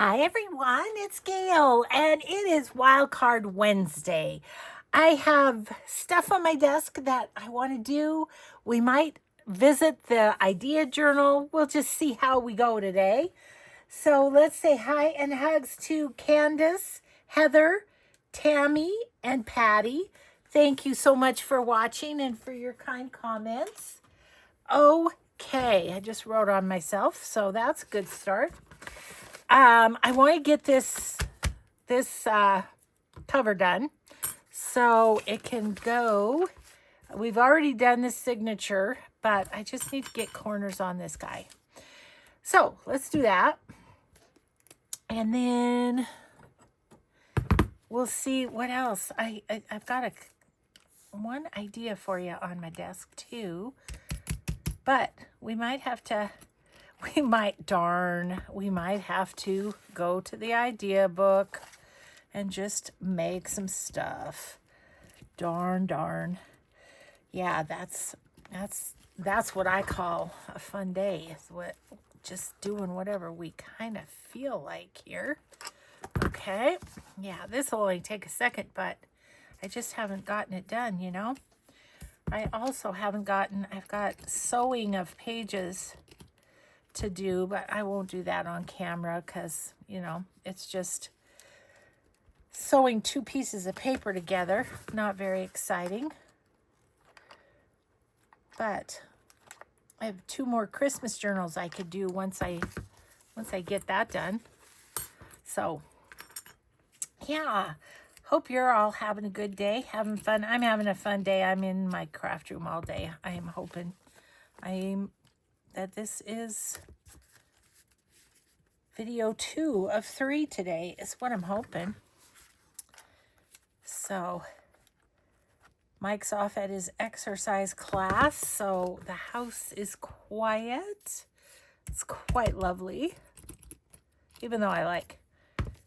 Hi everyone, it's Gail, and it is Wildcard Wednesday. I have stuff on my desk that I want to do. We might visit the idea journal. We'll just see how we go today. So let's say hi and hugs to Candace, Heather, Tammy, and Patty. Thank you so much for watching and for your kind comments. Okay, I just wrote on myself, so that's a good start. I want to get this cover done so it can go. We've already done the signature, but I just need to get corners on this guy. So let's do that. And then we'll see what else. I've got one idea for you on my desk too, but we might have to go to the idea book and just make some stuff. Darn. Yeah, that's what I call a fun day. Is what just doing whatever we kind of feel like here. Okay. Yeah, this will only take a second, but I just haven't gotten it done, you know. I also haven't gotten, I've got sewing of pages to do, but I won't do that on camera because, you know, it's just sewing two pieces of paper together. Not very exciting. But I have two more Christmas journals I could do once I get that done. So, yeah. Hope you're all having a good day, having fun. I'm having a fun day. I'm in my craft room all day. I am hoping that this is video 2 of 3 today is what I'm hoping. So Mike's off at his exercise class, so the house is quiet. It's quite lovely, even though I like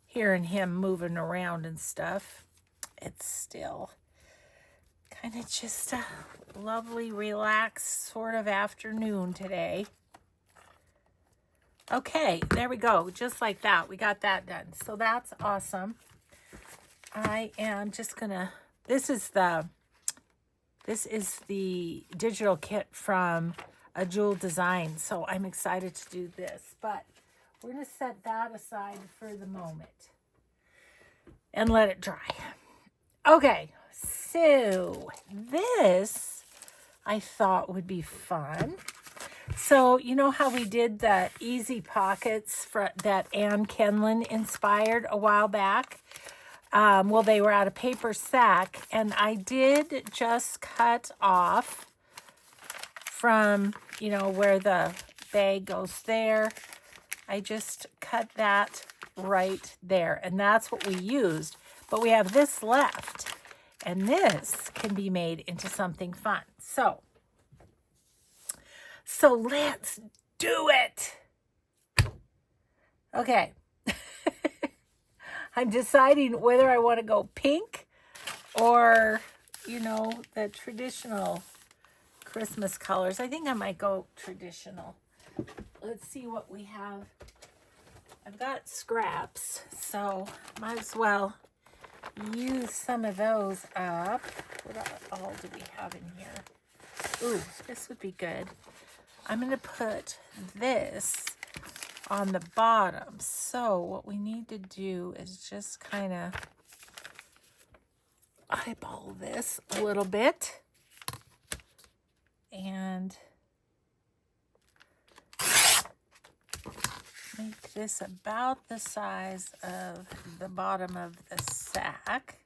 hearing him moving around and stuff. It's still kind of just a lovely, relaxed sort of afternoon today. Okay, there we go. Just like that. We got that done. So that's awesome. I am just gonna, this is the digital kit from A Jewel Design. So I'm excited to do this, but we're gonna set that aside for the moment and let it dry. Okay, so this I thought would be fun. So, you know how we did the easy pockets that Ann Kenlin inspired a while back? Well, they were out of paper sack, and I did just cut off from, you know, where the bag goes there. I just cut that right there, and that's what we used. But we have this left, and this can be made into something fun. So let's do it. Okay. I'm deciding whether I want to go pink or, you know, the traditional Christmas colors. I think I might go traditional. Let's see what we have. I've got scraps, so might as well use some of those up. What all do we have in here? Ooh, this would be good. I'm going to put this on the bottom. So what we need to do is just kind of eyeball this a little bit and make this about the size of the bottom of the sack.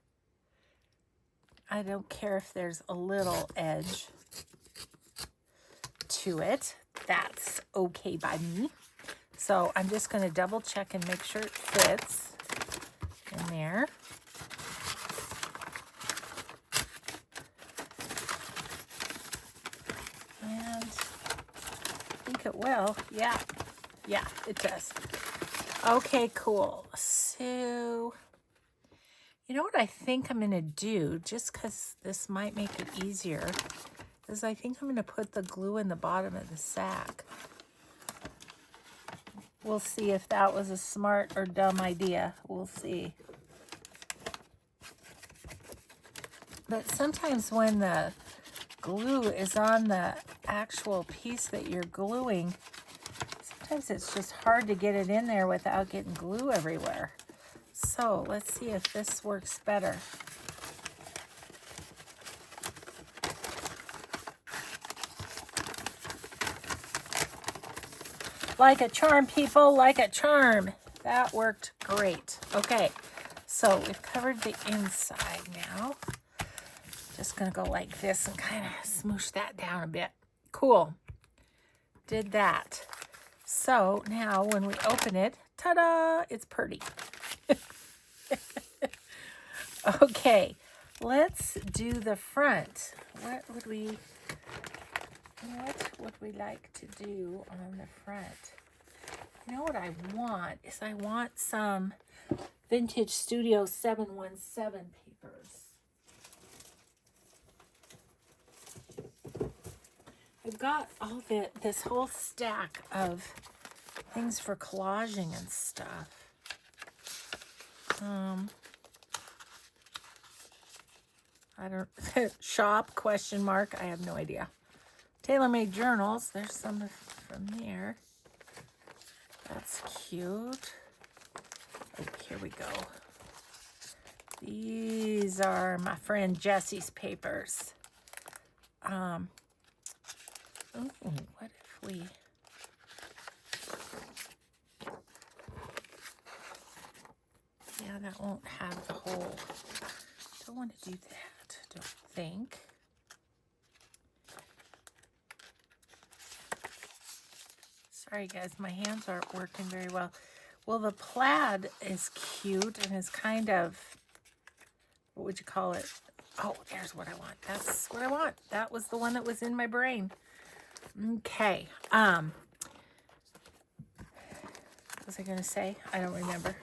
I don't care if there's a little edge to it. That's okay by me. So I'm just going to double check and make sure it fits in there. And I think it will. Yeah, it does. Okay, cool. So, you know what I think I'm going to do, just because this might make it easier, is I think I'm going to put the glue in the bottom of the sack. We'll see if that was a smart or dumb idea. We'll see. But sometimes when the glue is on the actual piece that you're gluing, sometimes it's just hard to get it in there without getting glue everywhere. So let's see if this works better. Like a charm, people, like a charm. That worked great. Okay, so we've covered the inside now. Just gonna go like this and kind of smoosh that down a bit. Cool. Did that. So now when we open it, ta-da, it's pretty. Okay, let's do the front. What would we like to do on the front? You know what I want is I want some Vintage Studio 717 papers. I've got all this whole stack of things for collaging and stuff. I don't shop question mark. I have no idea. TaylorMade journals. There's some from there. That's cute. Oh, here we go. These are my friend Jessie's papers. Ooh, what if we... Yeah, that won't have the whole... Don't want to do that, don't think. Sorry guys, my hands aren't working very well. Well, the plaid is cute and is kind of, what would you call it? Oh, there's what I want. That's what I want. That was the one that was in my brain. Okay. What was I gonna say? I don't remember.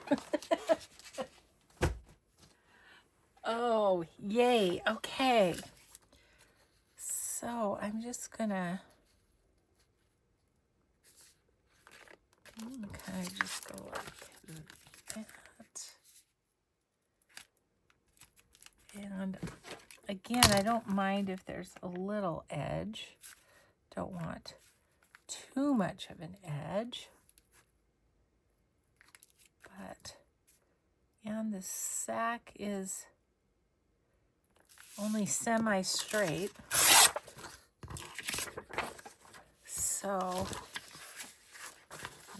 Oh, yay. Okay. So I'm just gonna kind of just go like that. And again, I don't mind if there's a little edge. Don't want too much of an edge. But, and the sack is only semi-straight. So,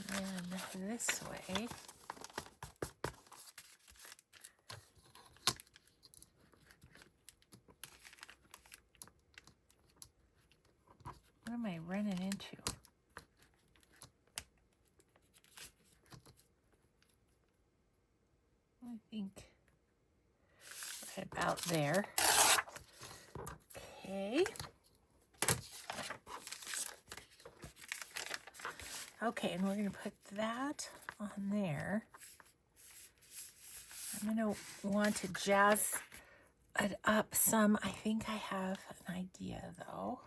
then this way. What am I running into? I think right about there. Okay. Okay, and we're going to put that on there. I'm going to want to jazz it up some. I think I have an idea, though.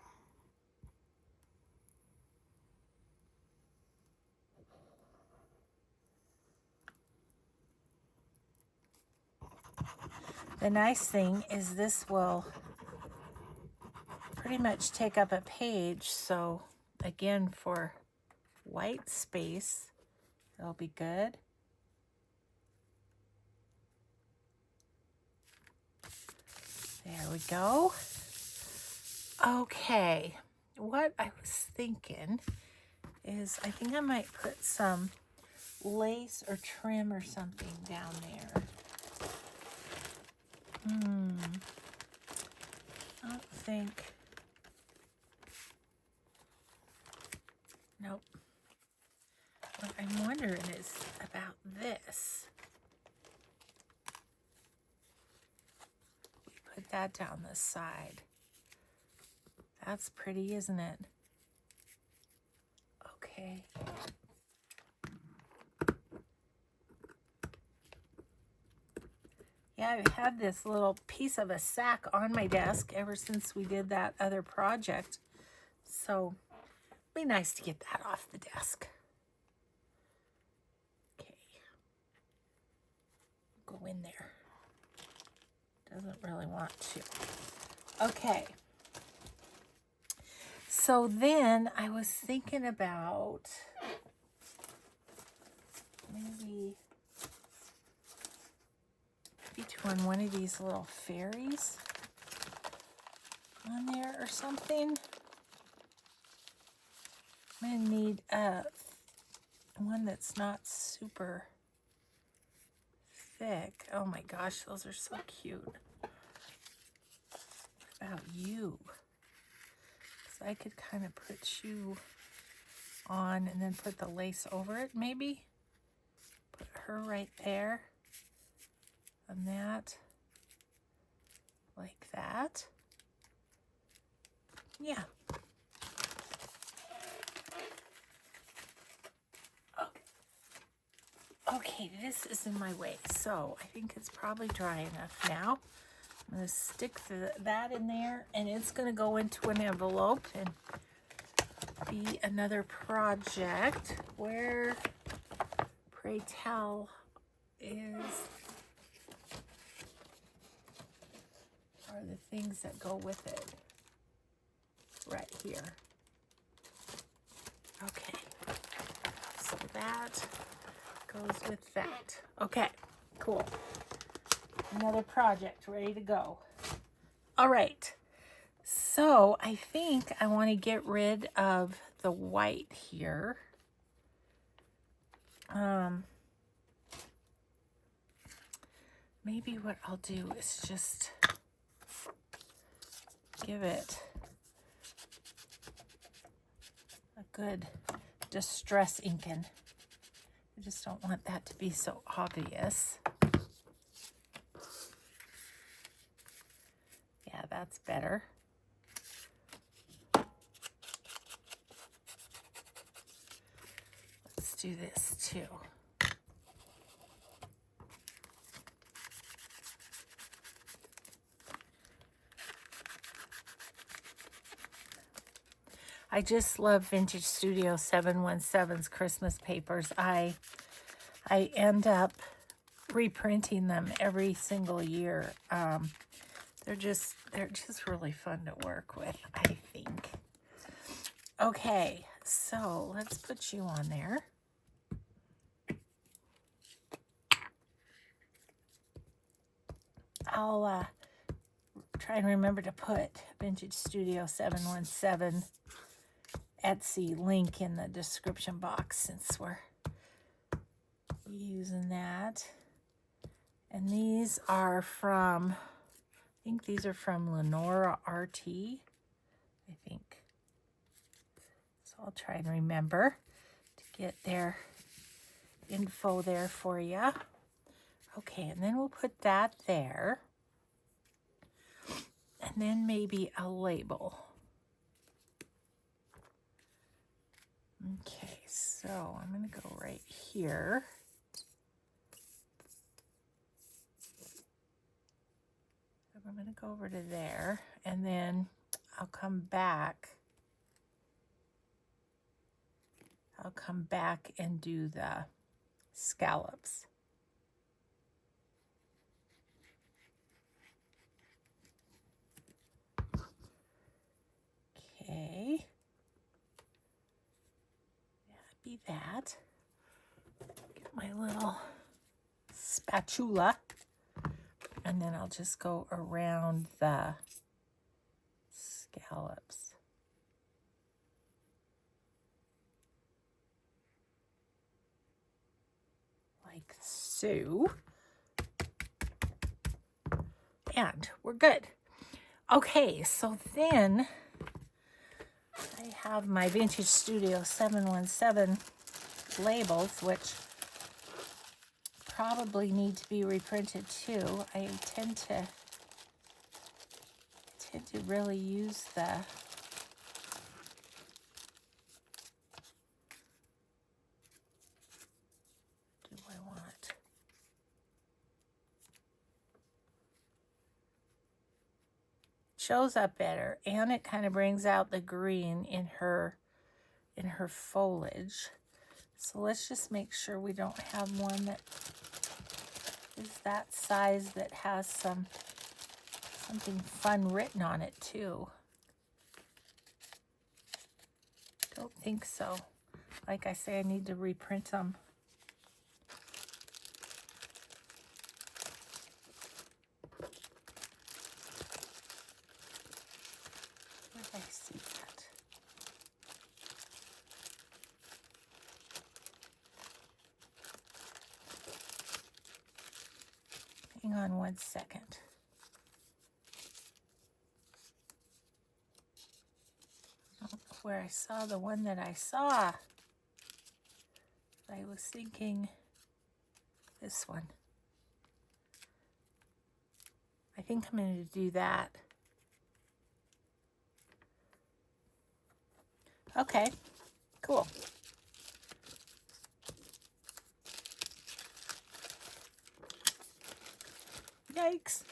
The nice thing is this will pretty much take up a page. So, again, for white space, it'll be good. There we go. Okay, what I was thinking is I think I might put some lace or trim or something down there. I don't think. Nope. What I'm wondering is about this. We put that down the side. That's pretty, isn't it? Okay. Yeah, I've had this little piece of a sack on my desk ever since we did that other project. So, it'd be nice to get that off the desk. in there. Doesn't really want to. Okay. So then I was thinking about maybe doing one of these little fairies on there or something. I'm going to need one that's not super thick. Oh my gosh, those are so cute. What about you? So I could kind of put you on and then put the lace over it, maybe. Put her right there. And that. Like that. Yeah. Okay, this is in my way, so I think it's probably dry enough now. I'm going to stick that in there, and it's going to go into an envelope and be another project. Where, pray tell, are the things that go with it? Right here. Okay, so that goes with that. Okay, cool. Another project ready to go. All right, so I think I want to get rid of the white here. Maybe what I'll do is just give it a good distress inking. I just don't want that to be so obvious. Yeah, that's better. Let's do this too. I just love Vintage Studio 717's Christmas papers. I end up reprinting them every single year. They're just really fun to work with, I think. Okay, so let's put you on there. I'll try and remember to put Vintage Studio 717 Etsy link in the description box since we're using that. And these are from, I think these are from Lenora RT, I think. So I'll try and remember to get their info there for you. Okay, and then we'll put that there. And then maybe a label. Okay, so I'm going to go right here. I'm going to go over to there, and then I'll come back. I'll come back and do the scallops. Okay. That'd be that. Get my little spatula. And then I'll just go around the scallops. Like so. And we're good. Okay, so then I have my Vintage Studio 717 labels, which probably need to be reprinted too. I tend to really use the shows up better, and it kind of brings out the green in her foliage. So let's just make sure we don't have one that is that size that has something fun written on it too. Don't think so. Like I say, I need to reprint them. Where did I see that? Hang on one second. I don't know where I saw the one that I saw. I was thinking this one. I think I'm going to do that. Okay, cool. Yikes.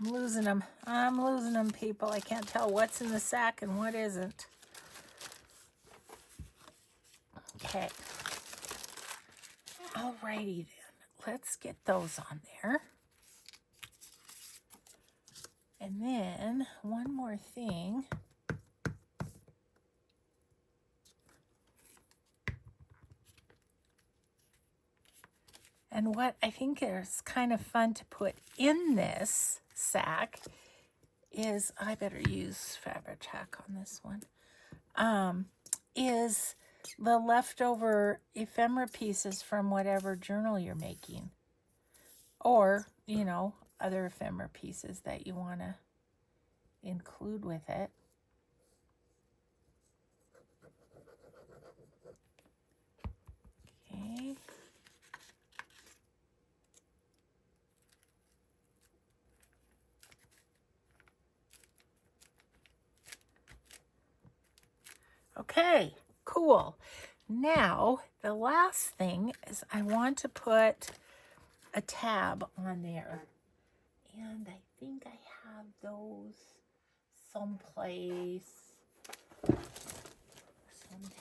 I'm losing them. I'm losing them, people. I can't tell what's in the sack and what isn't. Okay. Alrighty then. Let's get those on there. And then one more thing. And what I think is kind of fun to put in this sack is, I better use fabric tack on this one, is the leftover ephemera pieces from whatever journal you're making. Or, you know, other ephemera pieces that you want to include with it. Okay. Okay, cool. Now, the last thing is I want to put a tab on there. And I think I have those someplace. Some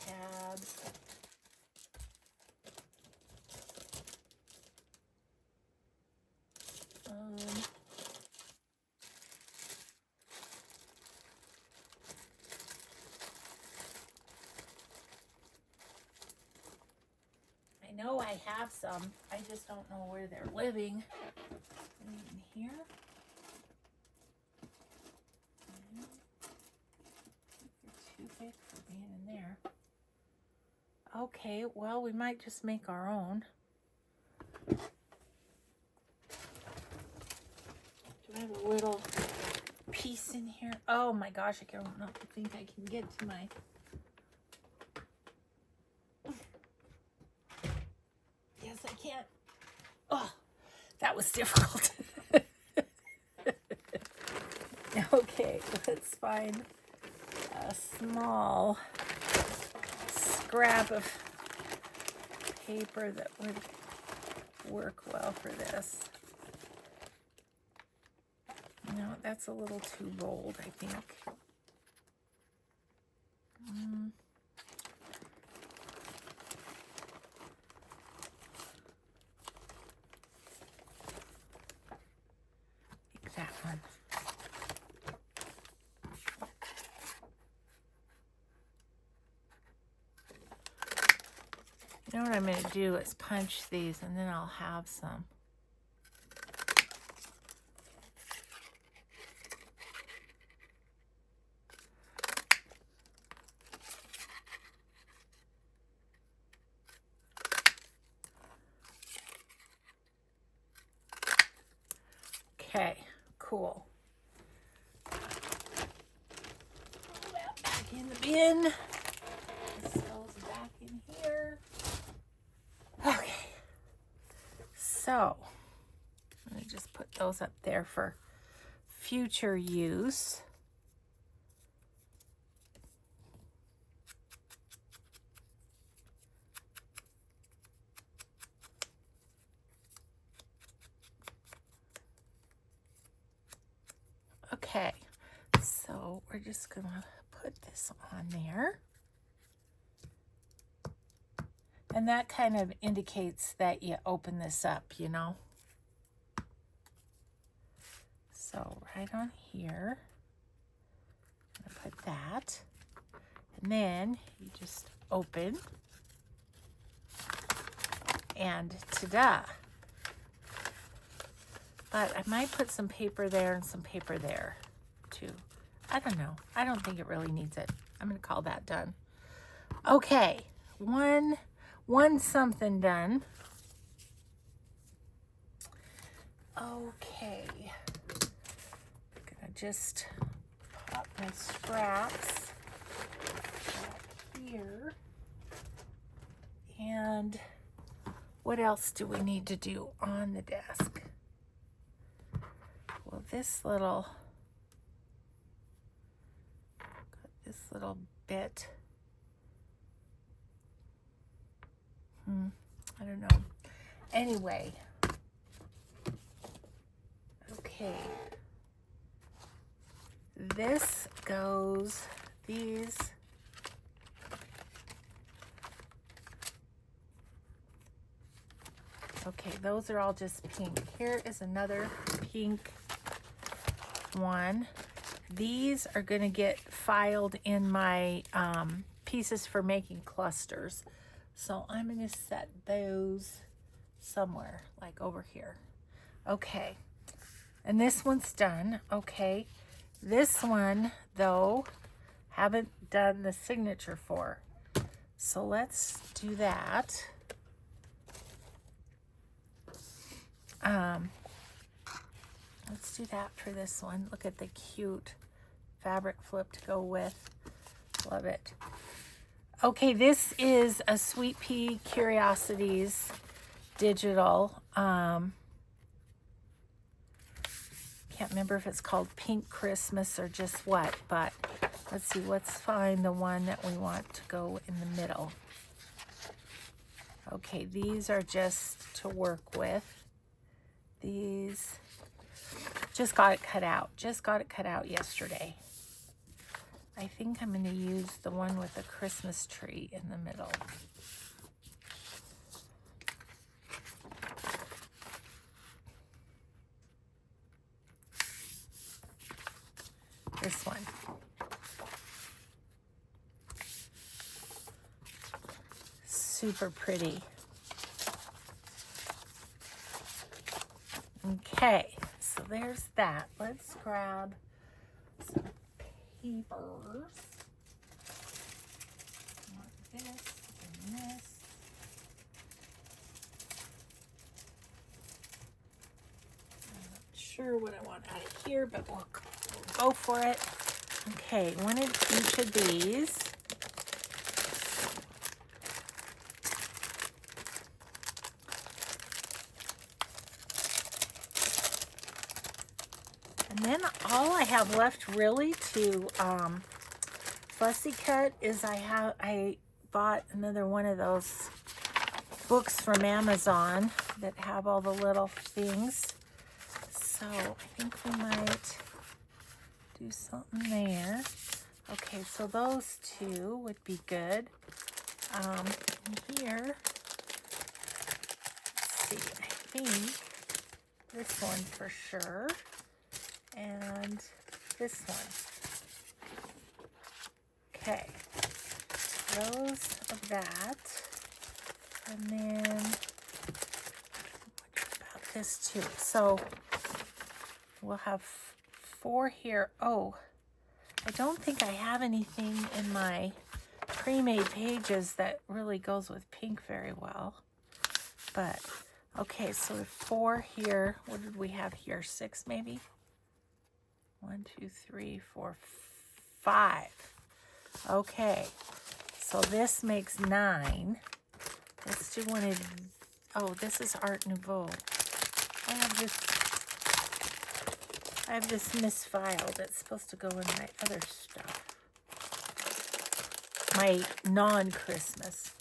tabs. I know I have some. I just don't know where they're living. In here. They're too big for being in there. Okay, well, we might just make our own. Do I have a little piece in here? Oh my gosh, I don't think I can get to my... Yes, I can. Oh, that was difficult. Okay, let's find a small scrap of paper that would work well for this. No, that's a little too bold, I think. Take that one. You know what I'm going to do is punch these, and then I'll have some. Okay, cool. Throw that back in the bin. This goes back in here. Okay. So, let me just put those up there for future use. Okay, so we're just gonna put this on there. And that kind of indicates that you open this up, you know. So right on here, I'm gonna put that. And then you just open. And ta-da! But I might put some paper there and some paper there too. I don't know. I don't think it really needs it. I'm going to call that done. Okay, one something done. Okay, I'm going to just pop my scraps back here. And what else do we need to do on the desk? Well, this little bit, I don't know. Anyway, okay. This goes, these. Okay, those are all just pink. Here is another pink one. These are going to get filed in my pieces for making clusters. So I'm going to set those somewhere, like over here. Okay, and this one's done. Okay, this one, though, haven't done the signature for. So let's do that. Let's do that for this one. Look at the cute fabric flip to go with. Love it. Okay, this is a Sweet Pea Curiosities digital. Can't remember if it's called Pink Christmas or just what, but let's see, let's find the one that we want to go in the middle. Okay, these are just to work with. These, just got it cut out. Just got it cut out yesterday. I think I'm going to use the one with the Christmas tree in the middle. This one. Super pretty. Okay, so there's that. Let's grab some papers. Like this and this. I'm not sure what I want out of here, but we'll go for it. Okay, one of each of these. And then all I have left really to fussy cut is I bought another one of those books from Amazon that have all the little things. So I think we might do something there. Okay, so those two would be good. Here, let's see, I think this one for sure. And this one. Okay, those of that. And then what about this too? So we'll have 4 here. Oh, I don't think I have anything in my pre-made pages that really goes with pink very well. But okay, so 4 here. What did we have here? 6 maybe? 1, 2, 3, 4, 5. Okay, so this makes 9. Let's do one of, oh, this is Art Nouveau. I have this misfiled. It's supposed to go in my other stuff. My non-Christmas.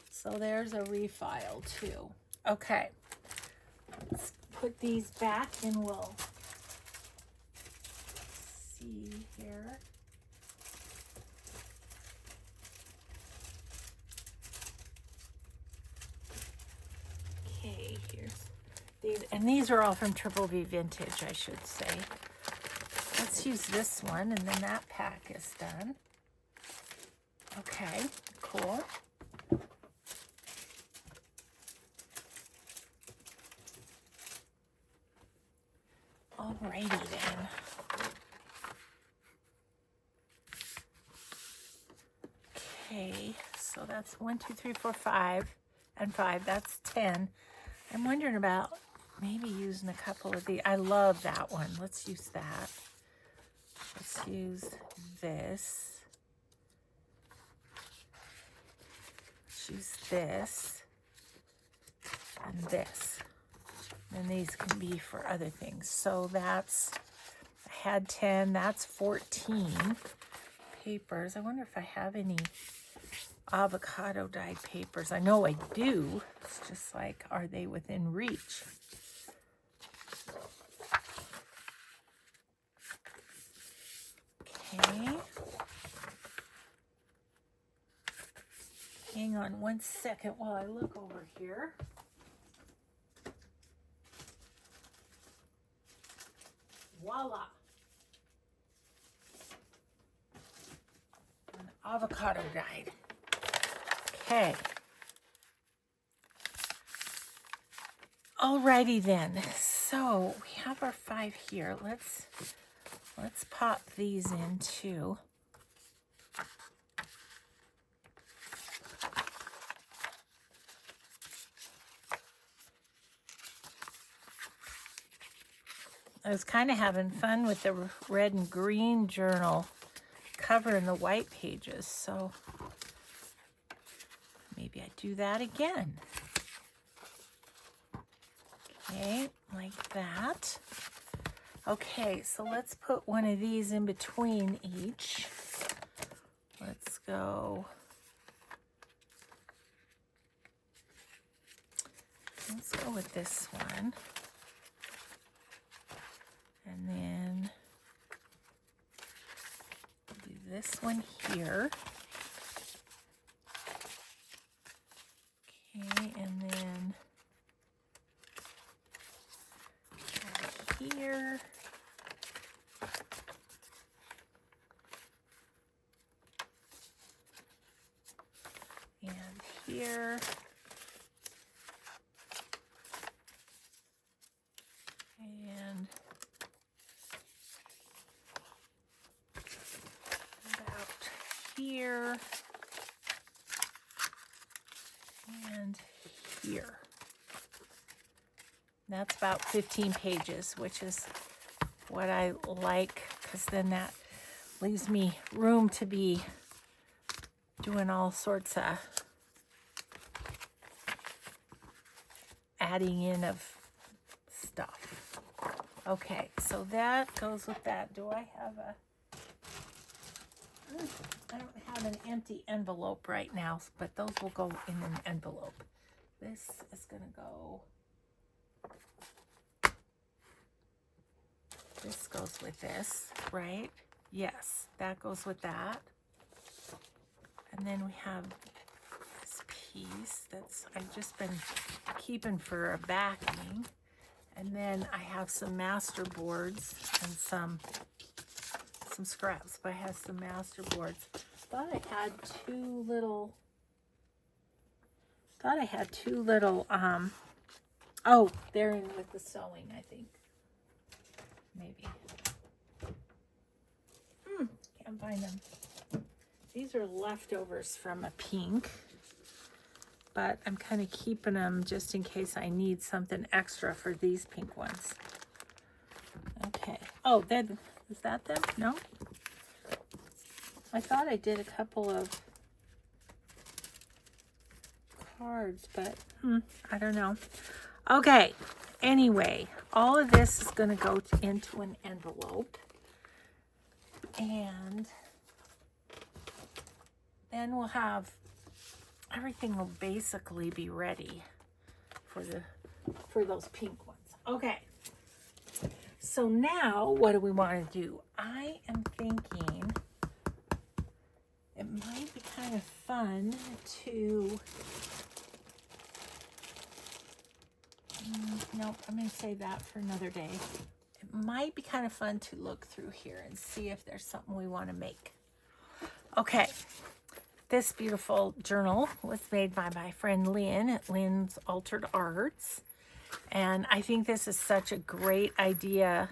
So there's a refile too. Okay, let's put these back and we'll here. And these are all from Triple V Vintage, I should say. Let's use this one, and then that pack is done. Okay, cool. Alrighty then. Okay, so that's 1, 2, 3, 4, 5, and 5. That's 10. I'm wondering about maybe using a couple of these. I love that one. Let's use that. Let's use this. Let's use this and this. And these can be for other things. So that's, I had 10, that's 14 papers. I wonder if I have any avocado dyed papers. I know I do. It's just like, are they within reach? Okay. Hang on one second while I look over here. Voila. An avocado dyed. Okay. Alrighty then. So we have our 5 here. Let's pop these in too. I was kind of having fun with the red and green journal covering the white pages, so maybe I do that again. Okay, like that. Okay, so let's put one of these in between each. Let's go. Let's go with this one. And then do this one here. Okay, and then here. And here. And about here. And here. That's about 15 pages, which is what I like, because then that leaves me room to be doing all sorts of adding in of stuff. Okay, so that goes with that. Do I have a... I don't have an empty envelope right now, but those will go in an envelope. This is going to go... This goes with this, right? Yes, that goes with that. And then we have this piece that's I've just been keeping for a backing. And then I have some master boards and some scraps, but I have some master boards. Thought I had two little, oh, they're in with the sewing, I think. Maybe. Can't find them. These are leftovers from a pink, but I'm kind of keeping them just in case I need something extra for these pink ones. Okay. Oh, is that them? No? I thought I did a couple of cards, but I don't know. Okay. Anyway, all of this is going to go into an envelope, and then we'll have everything will basically be ready for those pink ones. Okay. So now what do we want to do? I am thinking it might be kind of fun to no, nope, I'm going to save that for another day. It might be kind of fun to look through here and see if there's something we want to make. Okay, this beautiful journal was made by my friend Lynn at Lynn's Altered Arts. And I think this is such a great idea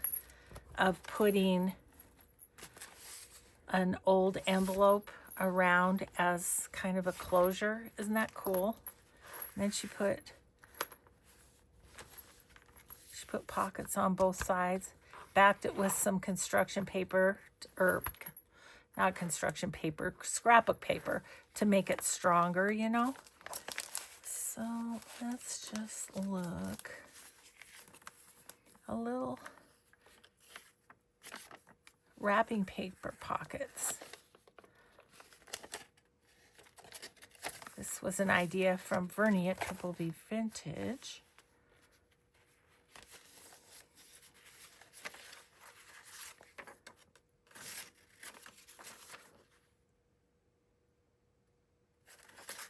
of putting an old envelope around as kind of a closure. Isn't that cool? And then she put pockets on both sides, backed it with some construction paper, or not construction paper, scrapbook paper, to make it stronger, you know. So let's just look. A little wrapping paper pockets. This was an idea from Vernie at Triple V Vintage.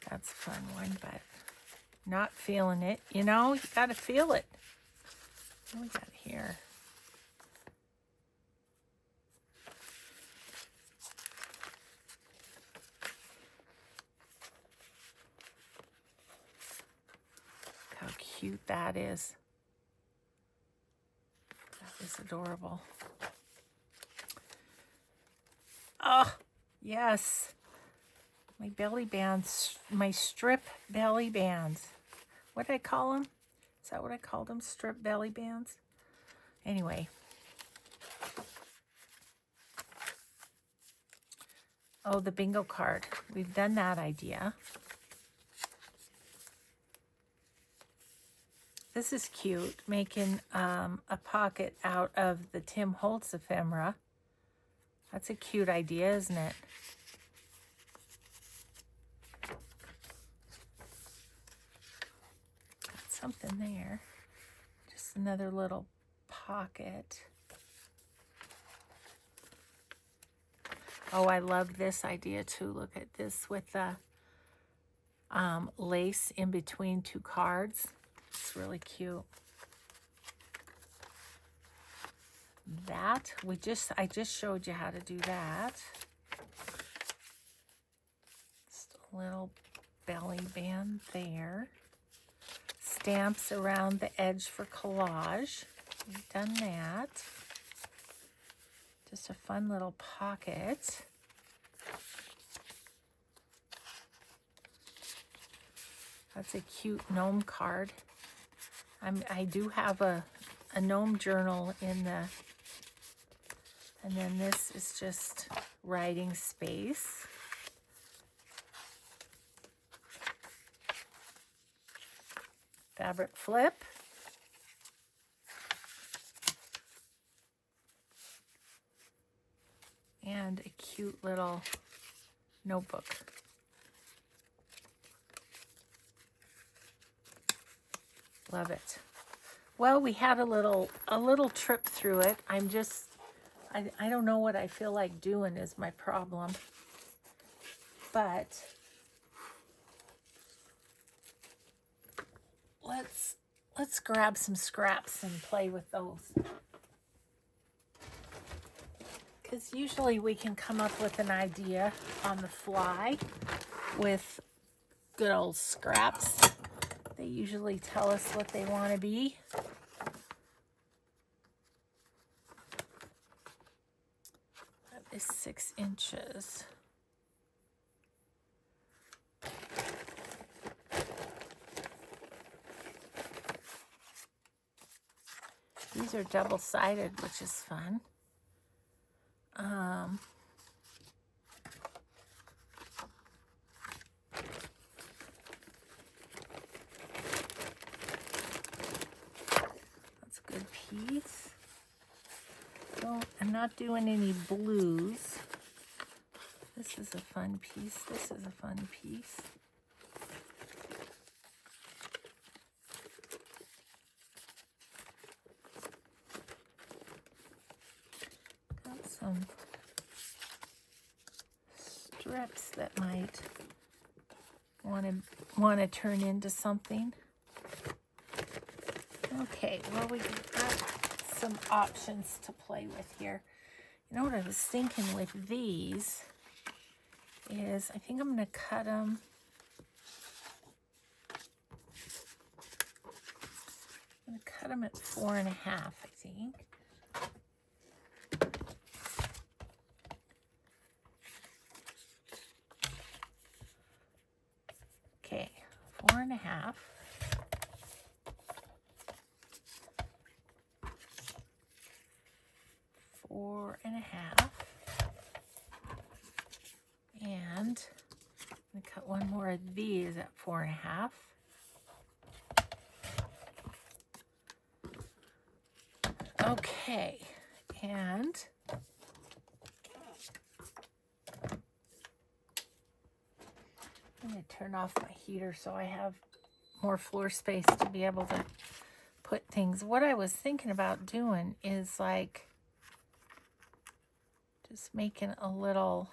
That's a fun one, but not feeling it. You know, you got to feel it. What do we got here? Look how cute that is. That is adorable. Oh, yes. My belly bands, my strip belly bands. What did I call them? Is that what I called them? Strip belly bands? Anyway. Oh, the bingo card. We've done that idea. This is cute, making a pocket out of the Tim Holtz ephemera. That's a cute idea, isn't it? Something there. Just another little pocket. Oh, I love this idea too. Look at this with the lace in between two cards. It's really cute. That I just showed you how to do that. Just a little belly band there. Stamps around the edge for collage. We've done that. Just a fun little pocket. That's a cute gnome card. I do have a gnome journal in the, and then this is just writing space. Fabric flip. And a cute little notebook. Love it. Well, we had a little trip through it. I don't know what I feel like doing is my problem. But let's grab some scraps and play with those. Because usually we can come up with an idea on the fly with good old scraps. They usually tell us what they want to be. That is 6 inches. These are double-sided, which is fun. That's a good piece. So I'm not doing any blues. This is a fun piece. This is a fun piece. Got some strips that might want to turn into something. Okay, well, we got some options to play with here. You know what I was thinking with these is I think I'm going to cut them. I'm going to cut them at 4.5, I think. Okay, 4.5. Four and a half. And I'm going to cut one more of these at 4.5. Okay, and I'm going to turn off my heater so I have more floor space to be able to put things. What I was thinking about doing is like just making a little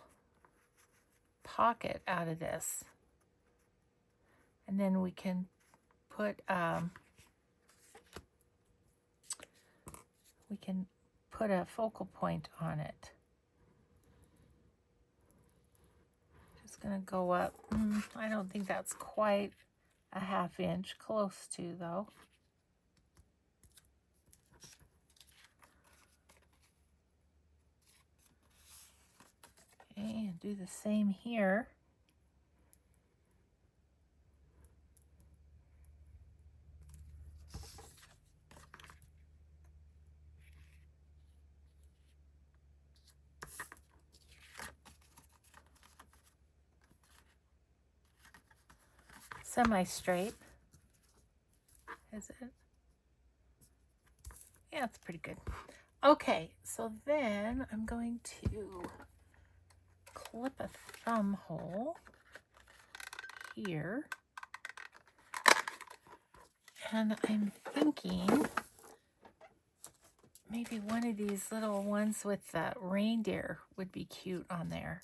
pocket out of this. And then we can put a focal point on it. Just gonna go up. I don't think that's quite a 1/2 inch, close to though. Okay, and do the same here. Semi-straight. Is it? Yeah, it's pretty good. Okay, so then I'm going to clip a thumb hole here. And I'm thinking maybe one of these little ones with the reindeer would be cute on there.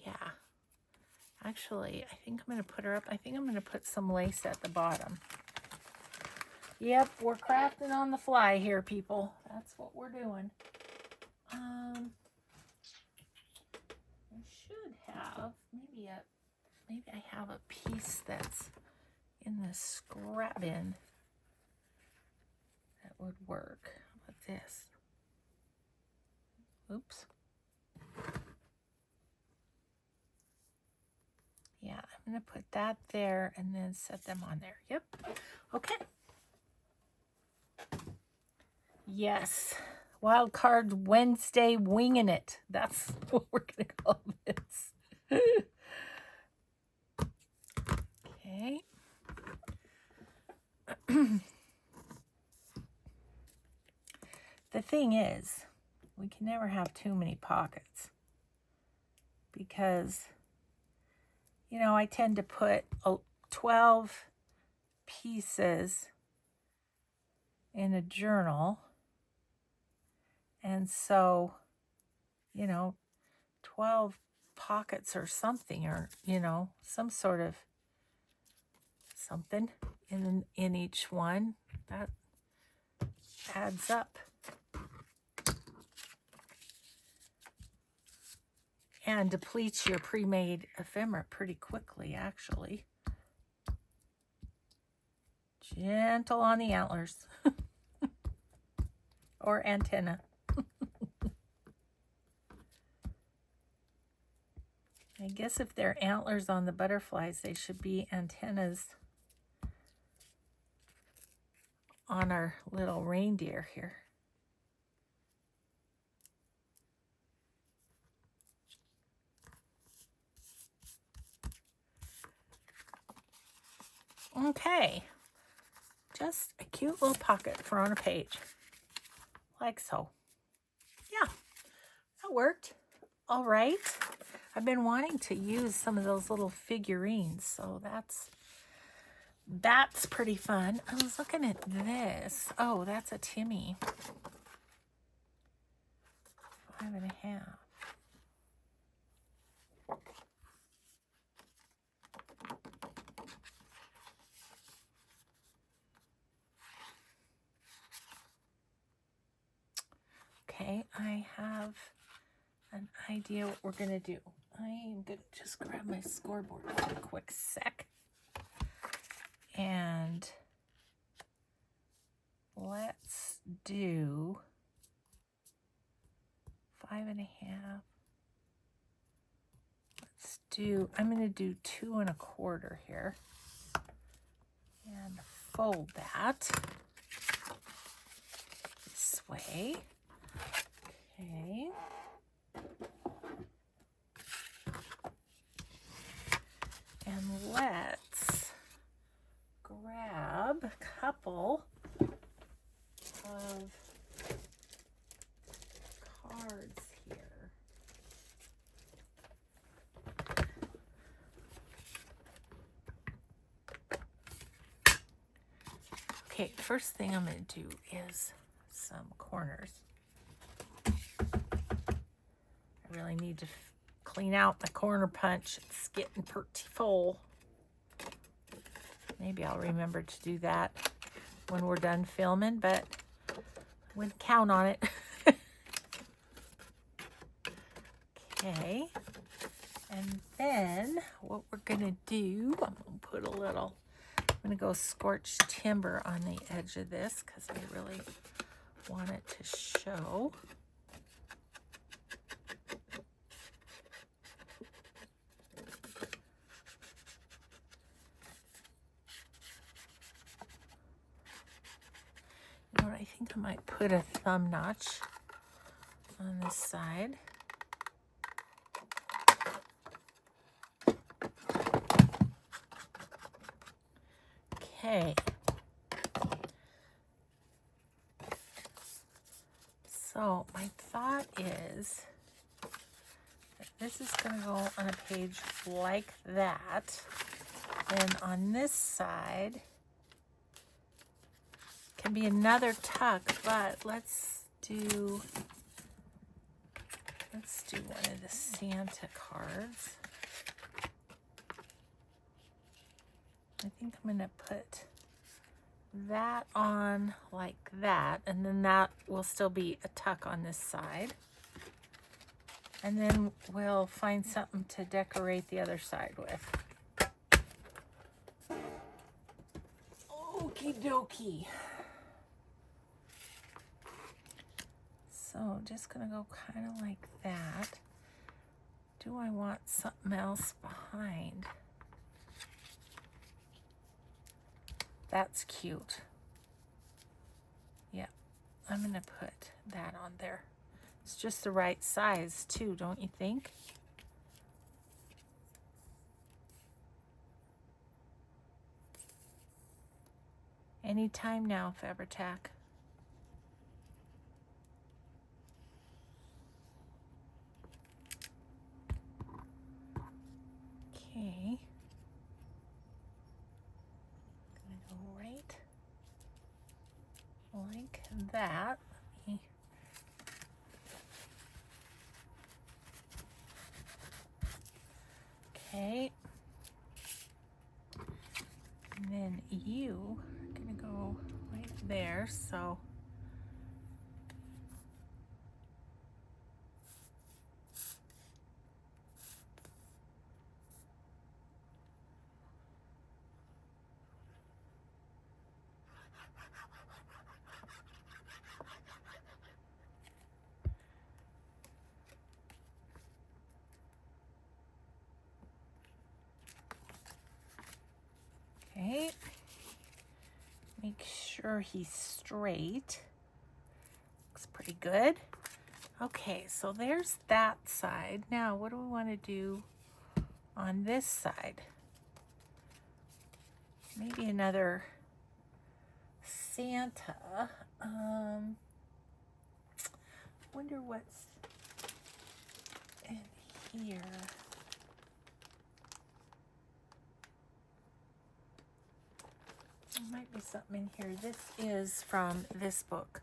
Yeah. Actually, I think I'm going to put her up. I think I'm going to put some lace at the bottom. Yep, we're crafting on the fly here, people. That's what we're doing. I should have maybe I have a piece that's in the scrap bin that would work. How about this? Oops. Yeah, I'm going to put that there and then set them on there. Yep. Okay. Yes. Wild Card Wednesday winging it. That's what we're going to call this. Okay. The thing is, we can never have too many pockets because, you know, I tend to put 12 pieces in a journal. And so, you know, 12 pockets or something, or, you know, some sort of something in each one, that adds up. And depletes your pre-made ephemera pretty quickly, actually. Gentle on the antlers. Or antenna. I guess if they're antlers on the butterflies, they should be antennas on our little reindeer here. Okay, just a cute little pocket for on a page, like so. Yeah, that worked. All right. I've been wanting to use some of those little figurines, so that's pretty fun. I was looking at this. Oh, that's a Timmy. 5.5. Okay, I have an idea what we're gonna do. I am gonna just grab my scoreboard for a quick sec. And let's do 5.5. Let's do, I'm gonna do 2 1/4 here. And fold that this way. Okay. And let's grab a couple of cards here. Okay, first thing I'm going to do is some corners. I really need to clean out the corner punch. It's getting pretty full. Maybe I'll remember to do that when we're done filming, but I wouldn't count on it. Okay. And then what we're going to do, I'm going to put a little, I'm going to go scorched timber on the edge of this because I really want it to show. You know what, I think I might put a thumb notch on this side. Okay. So my thought is that this is going to go on a page like that. Then on this side can be another tuck, but let's do one of the Santa cards. I think I'm going to put that on like that, and then that will still be a tuck on this side. And then we'll find something to decorate the other side with. Okie dokie. So just gonna go kind of like that. Do I want something else behind? That's cute. Yeah, I'm gonna put that on there. It's just the right size too, don't you think? Anytime now, Fabri-Tac. Okay. Gonna go right like that. Okay. And then you are gonna go right there, so okay. Make sure he's straight. Looks pretty good. Okay, so there's that side. Now, what do we want to do on this side? Maybe another Santa. Wonder what's in here. There might be something in here. This is from this book,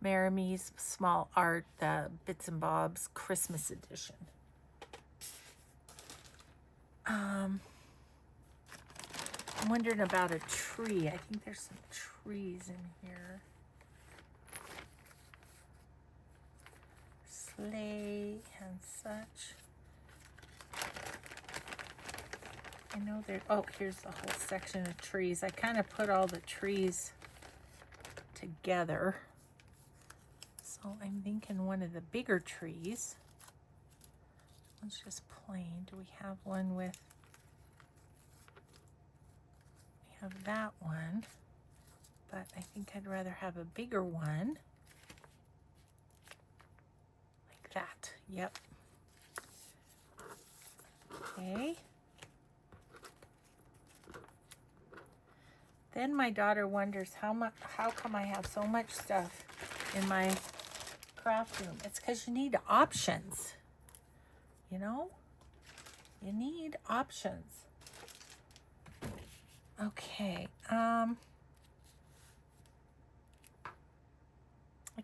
Maramie's Small Art, the Bits and Bobs Christmas edition. I'm wondering about a tree. I think there's some trees in here. play and such. I know there, oh, here's the whole section of trees. I kind of put all the trees together. So I'm thinking one of the bigger trees. One's just plain. Do we have one with, we have that one, but I think I'd rather have a bigger one. Like that, yep. Okay. Then my daughter wonders how come I have so much stuff in my craft room. It's because you need options. You know? You need options. Okay. I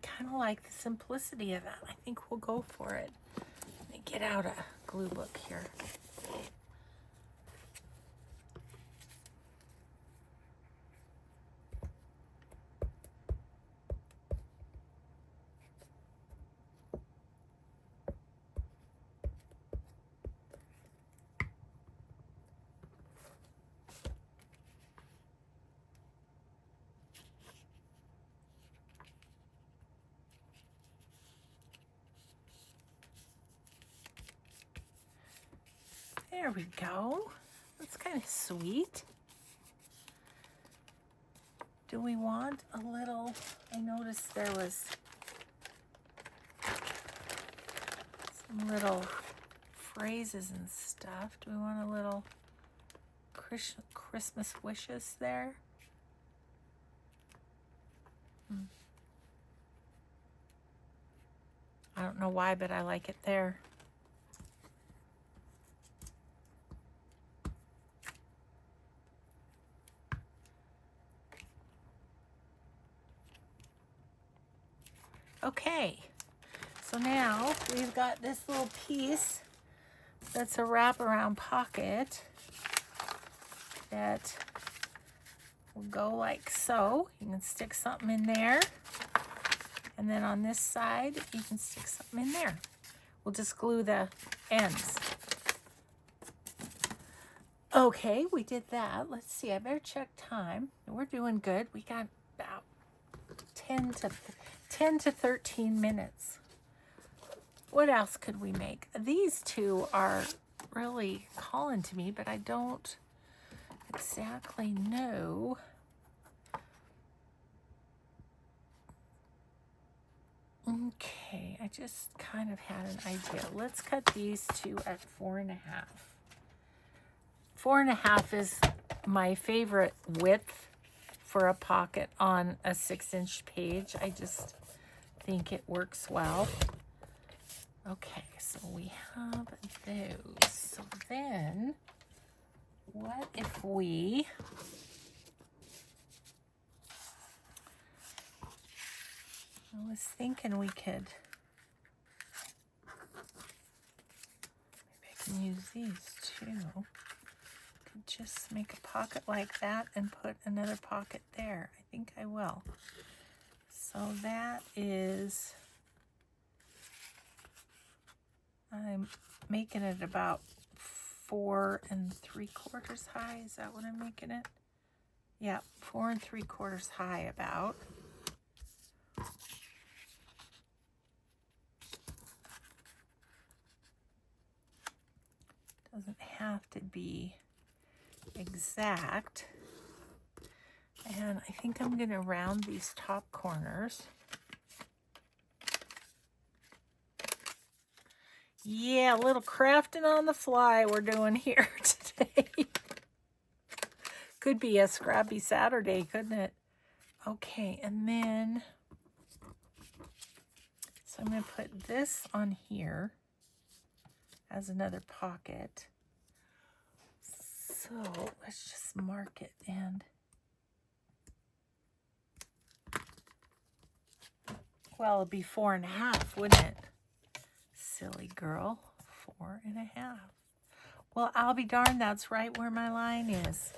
kind of like the simplicity of that. I think we'll go for it. Let me get out a glue book here. There we go. That's kind of sweet. Do we want a little, I noticed there was some little phrases and stuff. Do we want a little Christmas wishes there? I don't know why, but I like it there. Okay, so now we've got this little piece that's a wraparound pocket that will go like so. You can stick something in there, and then on this side you can stick something in there. We'll just glue the ends. Okay, we did that. Let's see, I better check time. We're doing good. We got about 10 to 13 minutes. What else could we make? These two are really calling to me, but I don't exactly know. Okay, I just kind of had an idea. Let's cut these two at 4.5. 4.5 is my favorite width for a pocket on a 6-inch page. I just think it works well. Okay, so we have those. So then, what if we I was thinking we could, maybe I can use these too. Could just make a pocket like that and put another pocket there. I think I will. So that is, I'm making it about 4 3/4 high. Is that what I'm making it? Yeah, 4 3/4 high about. Doesn't have to be exact. And I think I'm going to round these top corners. Yeah, a little crafting on the fly we're doing here today. Could be a scrappy Saturday, couldn't it? Okay, and then, so I'm going to put this on here as another pocket. So let's just mark it, and well, it'd be 4.5, wouldn't it? Silly girl, 4.5. Well, I'll be darned, that's right where my line is.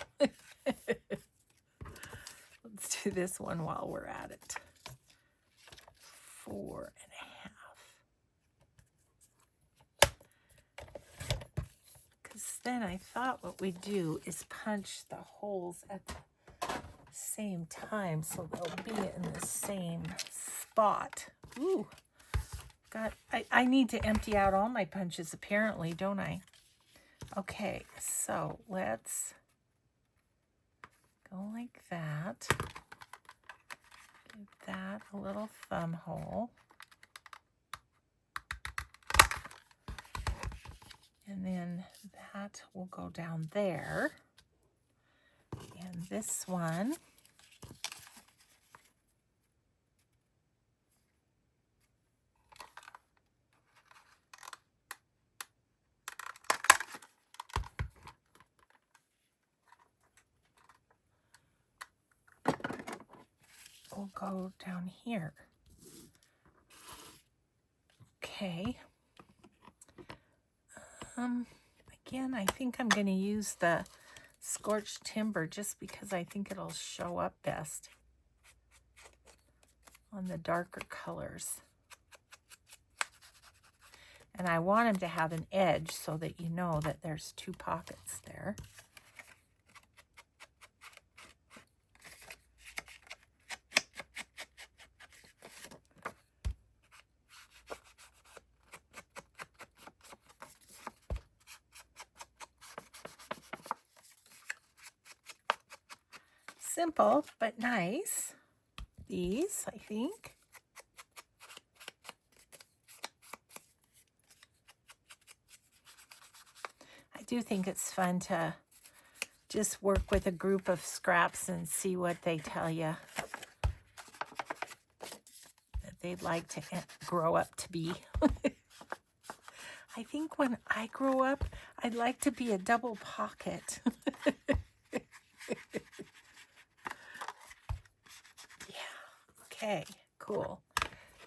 Let's do this one while we're at it. 4.5. I thought what we do is punch the holes at the same time so they'll be in the same spot. Ooh, I need to empty out all my punches apparently, don't I? Okay, so let's go like that. Give that a little thumb hole. And then that will go down there. And this one will go down here. Okay. Again, I think I'm going to use the scorched timber just because I think it'll show up best on the darker colors. And I want them to have an edge so that you know that there's two pockets there. Simple, but nice. These, I think. I do think it's fun to just work with a group of scraps and see what they tell you that they'd like to grow up to be. I think when I grow up, I'd like to be a double pocket. Okay, cool.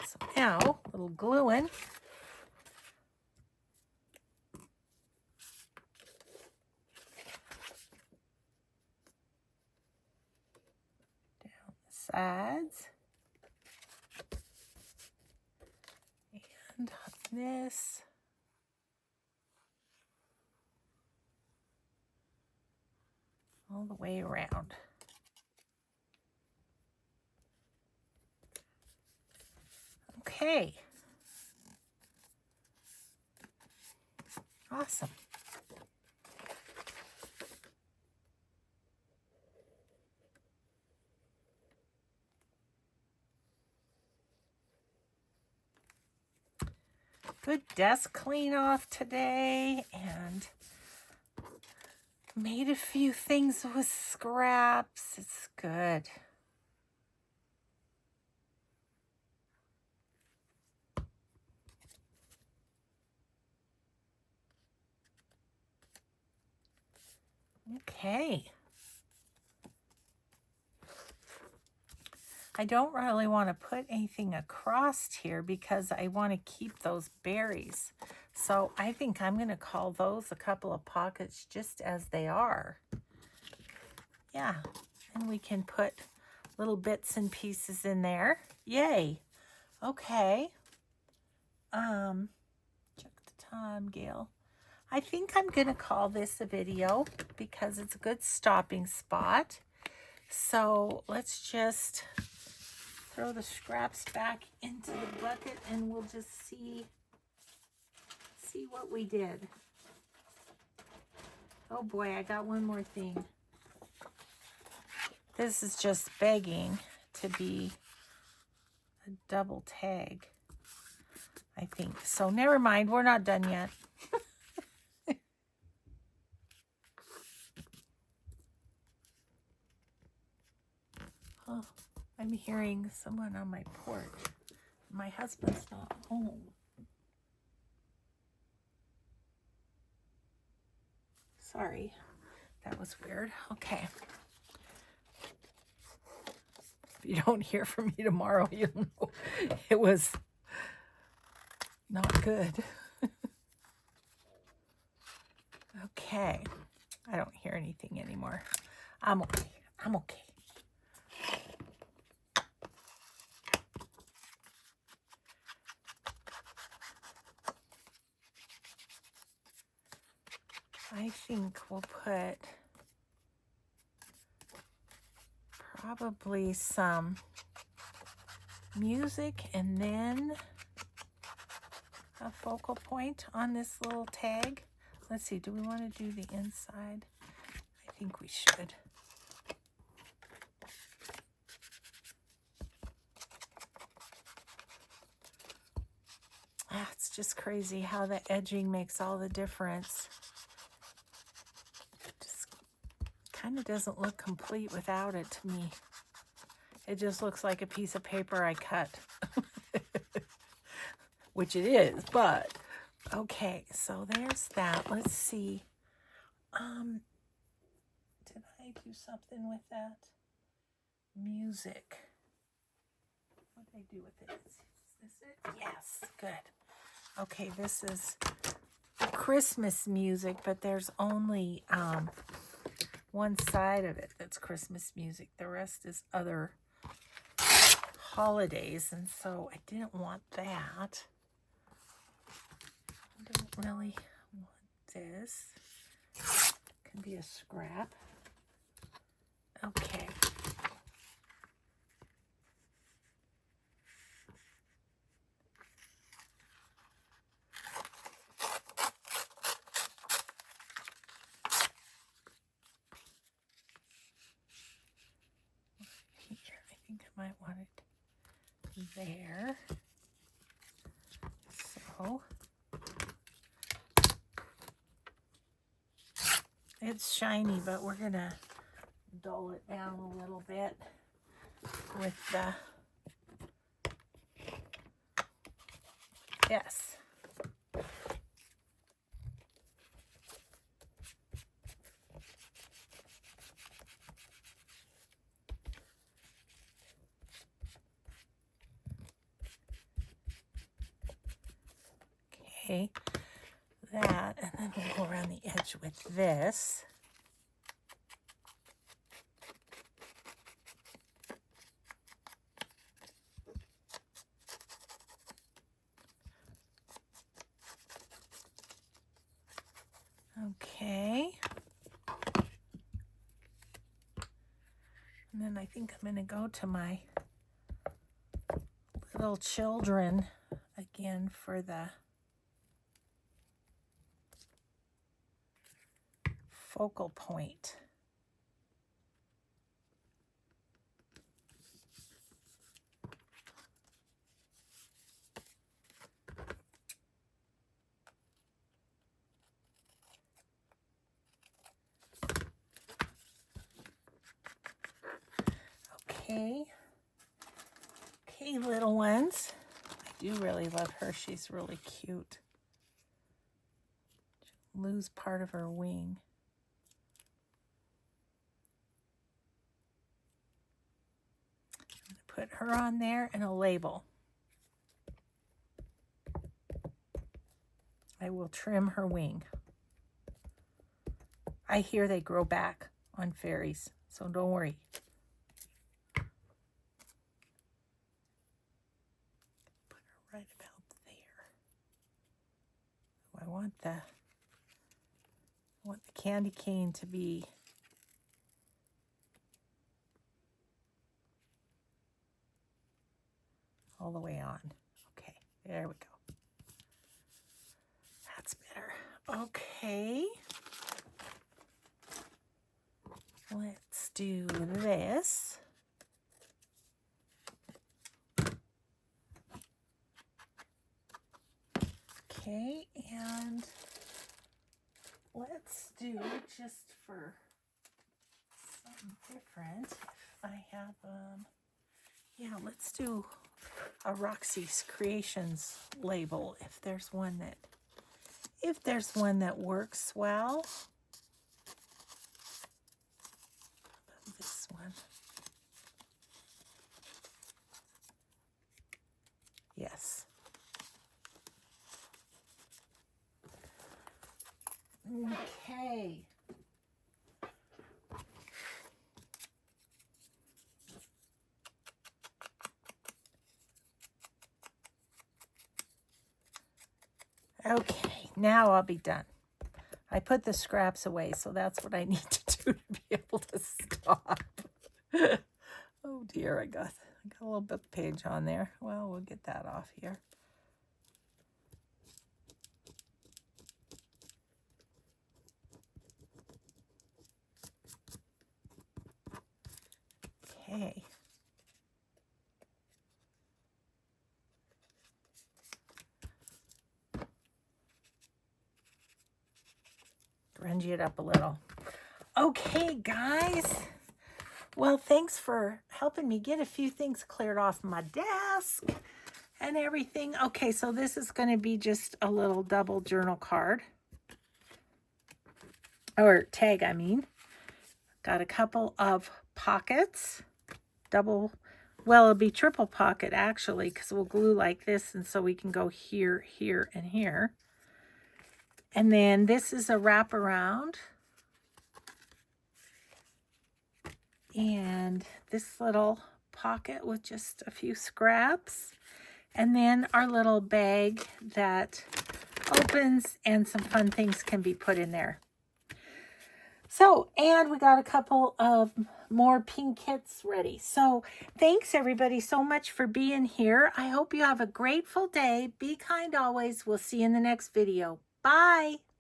So now, a little gluing. Down the sides. And on this. All the way around. Okay. Awesome. Good desk clean off today, and made a few things with scraps. It's good. Okay. I don't really want to put anything across here because I want to keep those berries. So I think I'm going to call those a couple of pockets just as they are. Yeah, and we can put little bits and pieces in there. Yay. Okay. Check the time, Gail. I think I'm going to call this a video because it's a good stopping spot. So let's just throw the scraps back into the bucket and we'll just see what we did. Oh boy, I got one more thing. This is just begging to be a double tag, I think. So never mind, we're not done yet. Oh, I'm hearing someone on my porch. My husband's not home. Sorry, that was weird. Okay. If you don't hear from me tomorrow, you'll know it was not good. Okay. I don't hear anything anymore. I'm okay. I'm okay. I think we'll put probably some music and then a focal point on this little tag. Let's see, do we want to do the inside? I think we should. It's just crazy how the edging makes all the difference. Just kind of doesn't look complete without it to me. It just looks like a piece of paper I cut. Which it is, but okay, so there's that. Let's see. Did I do something with that? Music. What did I do with it? Is this it? Yes, good. Okay, this is Christmas music, but there's only one side of it that's Christmas music. The rest is other holidays, and so I didn't want that. I don't really want this. Can be a scrap. Okay. Here, I think I might want it there. So it's shiny, but we're gonna dull it down a little bit with the, yes. Okay, that, and then we'll go around the edge with this. Okay. And then I think I'm going to go to my little children again for the focal point. Okay. Okay, little ones. I do really love her. She's really cute. She'll lose part of her wing. I'm going to put her on there and a label. I will trim her wing. I hear they grow back on fairies, so don't worry. Put her right about there. I want the candy cane to be all the way on. Okay, there we go. That's better. Okay. Let's do this. Okay, and let's do, just for something different, if I have, yeah, let's do a Roxy's Creations label if there's one that works well. This one. Yes. Okay. Okay, now I'll be done. I I put the scraps away, so that's what I need to do to be able to stop. Oh dear, I got a little book page on there. Well, we'll get that off here. Okay. Grunge it up a little. Okay, guys. Well, thanks for helping me get a few things cleared off my desk and everything. Okay, so this is going to be just a little double journal card. Or tag, I mean. Got a couple of pockets. Double, well, it'll be triple pocket actually, because we'll glue like this, and so we can go here, here, and here. And then this is a wraparound. And this little pocket with just a few scraps. And then our little bag that opens and some fun things can be put in there. So, and we got a couple of more pink kits ready. So, thanks everybody so much for being here. I hope you have a grateful day. Be kind always. We'll see you in the next video. Bye.